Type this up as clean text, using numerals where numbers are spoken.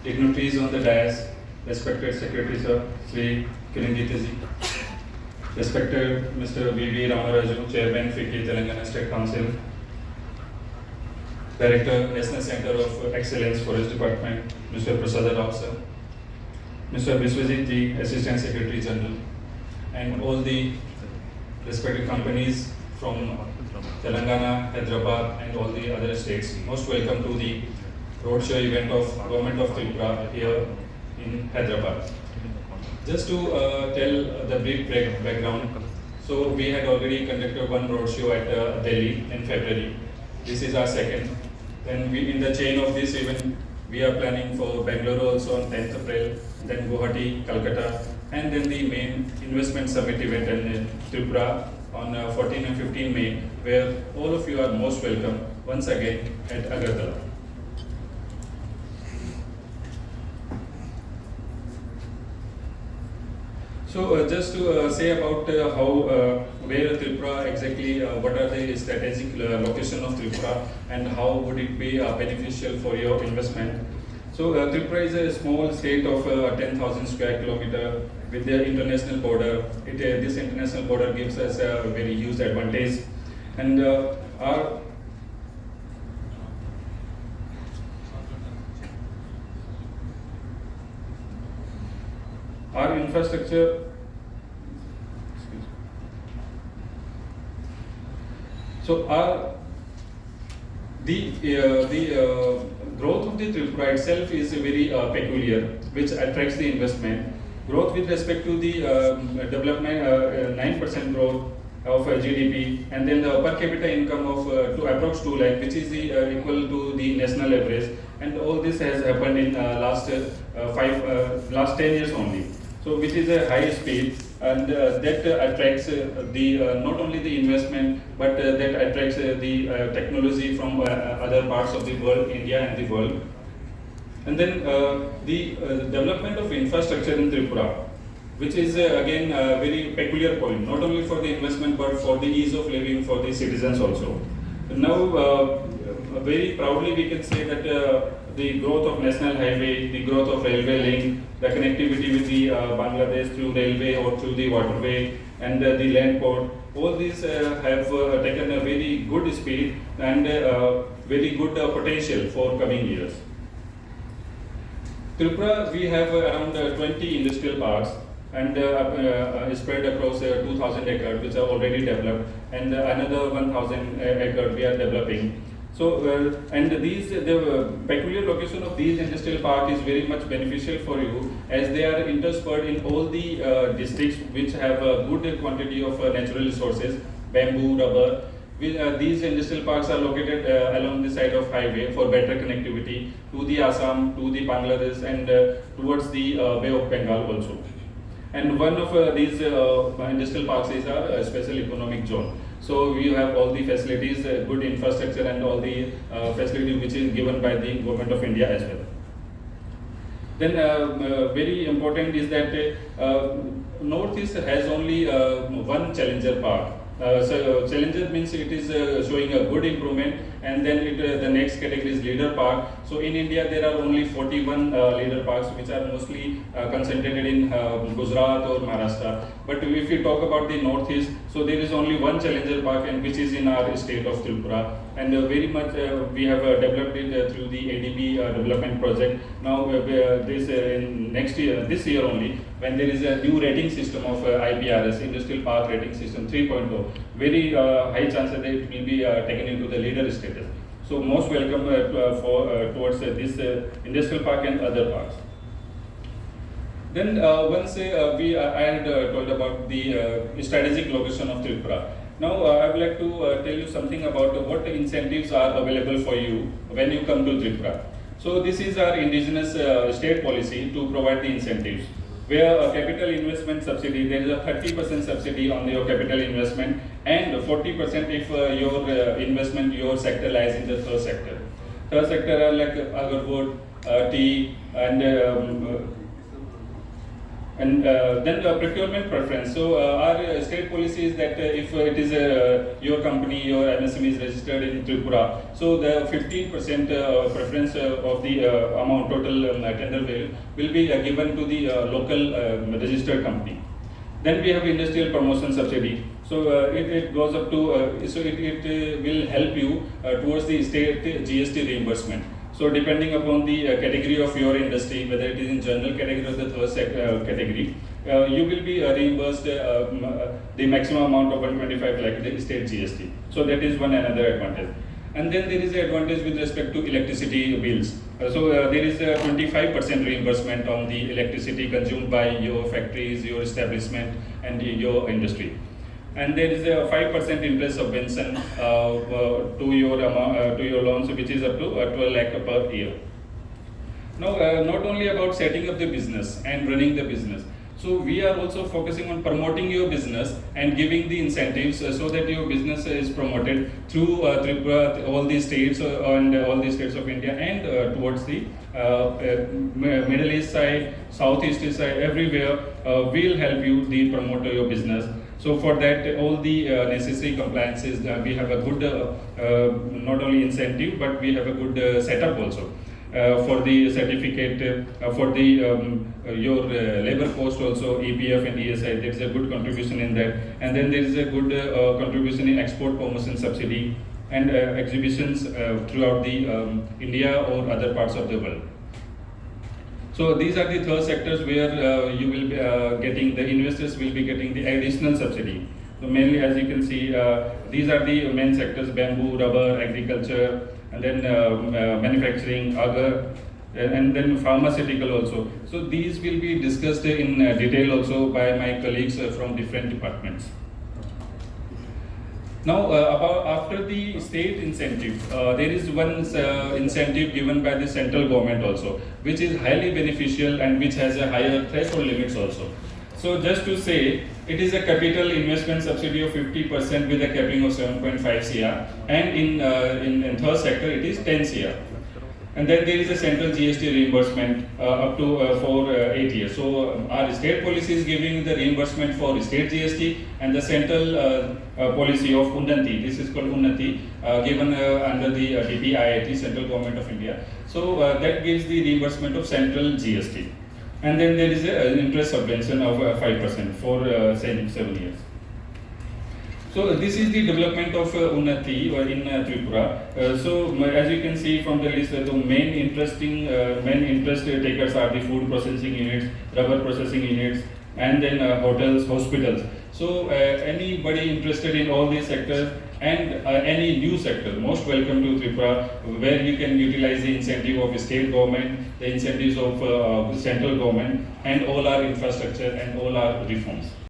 dignitaries on the dais, respected Secretary Sir, Sri Kirinditaji, respected Mr. V.D. Ramaraju, Chairman, FICCI, Telangana State Council, Director, National Center of Excellence, Forest Department, Mr. Prasad Rao Sir, Mr. Biswajit Ji, Assistant Secretary General, and all the respected companies from Telangana, Hyderabad, and all the other states. Most welcome to the Roadshow event of Government of Tripura here in Hyderabad. Just to tell the brief background, so we had already conducted one roadshow at Delhi in February. This is our second. Then we, in the chain of this event, we are planning for Bangalore also on 10th April, then Guwahati, Calcutta, and then the main investment summit event in Tripura on 14 and 15 May, where all of you are most welcome once again at Agartala. So just to say about how, where Tripura exactly, what are the strategic location of Tripura and how would it be beneficial for your investment. So Tripura is a small state of 10,000 square kilometer with the international border. This international border gives us a very huge advantage, and our infrastructure. So the growth of the Tripura itself is very peculiar, which attracts the investment. Growth with respect to the development, 9% growth of GDP, and then the per capita income of to approx 2 lakh, which is the equal to the national average. And all this has happened in last 10 years only. So which is a high speed, and that attracts not only the investment, but that attracts the technology from other parts of the world, India and the world. And then the development of infrastructure in Tripura, which is again a very peculiar point, not only for the investment but for the ease of living for the citizens also. Now, very proudly we can say that the growth of national highway, the growth of railway link, the connectivity with the Bangladesh through railway or through the waterway, and the land port, all these have taken a very good speed and very good potential for coming years. Tripura, we have around 20 industrial parks and spread across 2,000 acres, which are already developed, and another 1,000 acres we are developing. So, and the peculiar location of these industrial parks is very much beneficial for you, as they are interspersed in all the districts which have a good quantity of natural resources, bamboo, rubber. These industrial parks are located along the side of highway for better connectivity to the Assam, to the Bangladesh, and towards the Bay of Bengal also. And one of these industrial parks is our special economic zone. So we have all the facilities, good infrastructure, and all the facility which is given by the Government of India as well. Then very important is that Northeast has only one challenger park. So challenger means it is showing a good improvement, and then the next category is leader park. So in India there are only 41 leader parks, which are mostly concentrated in Gujarat or Maharashtra. But if we talk about the Northeast, so there is only one challenger park, and which is in our state of Tripura, and very much we have developed it through the ADB development project. Now this year only, when there is a new rating system of IPRS, Industrial Park Rating System 3.0, very high chance that it will be taken into the leader status. So most welcome towards this industrial park and other parks. Then once I had told about the strategic location of Tripura. Now I would like to tell you something about what incentives are available for you when you come to Tripura. So this is our indigenous state policy to provide the incentives, where a capital investment subsidy, there is a 30% subsidy on your capital investment, and 40% if your investment, your sector lies in the third sector. Third sector are like agarwood, tea, and And then procurement preference. So our state policy is that if it is your company, your MSME is registered in Tripura, so the 15% preference of the amount total tender value will be given to the local registered company. Then we have industrial promotion subsidy. So it goes up to, so it will help you towards the state GST reimbursement. So depending upon the category of your industry, whether it is in general category or the third category, you will be reimbursed the maximum amount of 125 lakh the state GST. So that is one another advantage. And then there is an advantage with respect to electricity bills. So there is a 25% reimbursement on the electricity consumed by your factories, your establishment, and your industry. And there is a 5% interest subvention to your loans, which is up to 12 lakh per year. Now, not only about setting up the business and running the business. So we are also focusing on promoting your business and giving the incentives so that your business is promoted through Tripura, all the states and all the states of India, and towards the Middle East side, Southeast side, everywhere. We'll help you to promote your business. So for that, all the necessary compliances, we have a good not only incentive, but we have a good setup also. For the certificate, for the your labor cost also, EPF and ESI, there is a good contribution in that. And then there is a good contribution in export promotion subsidy and exhibitions throughout the India or other parts of the world. So these are the third sectors where you will be getting, the investors will be getting the additional subsidy. So mainly, as you can see, these are the main sectors: bamboo, rubber, agriculture, and then manufacturing, agar, and then pharmaceutical also. So these will be discussed in detail also by my colleagues from different departments. Now, after the state incentive, there is one incentive given by the central government also, which is highly beneficial and which has a higher threshold limits also. So just to say, it is a capital investment subsidy of 50% with a capping of 7.5 CR, and in third sector it is 10 CR. And then there is a central GST reimbursement up to for 8 years. So our state policy is giving the reimbursement for state GST, and the central policy of Unnati, this is called Unnati, given under the DPIIT, Central Government of India. So that gives the reimbursement of central GST. And then there is an interest subvention of 5% for 7 years. So this is the development of Unnati in Tripura. So as you can see from the list, the main interest takers are the food processing units, rubber processing units, and then hotels, hospitals. So anybody interested in all these sectors and any new sector, most welcome to Tripura, where you can utilize the incentive of state government, the incentives of central government, and all our infrastructure and all our reforms.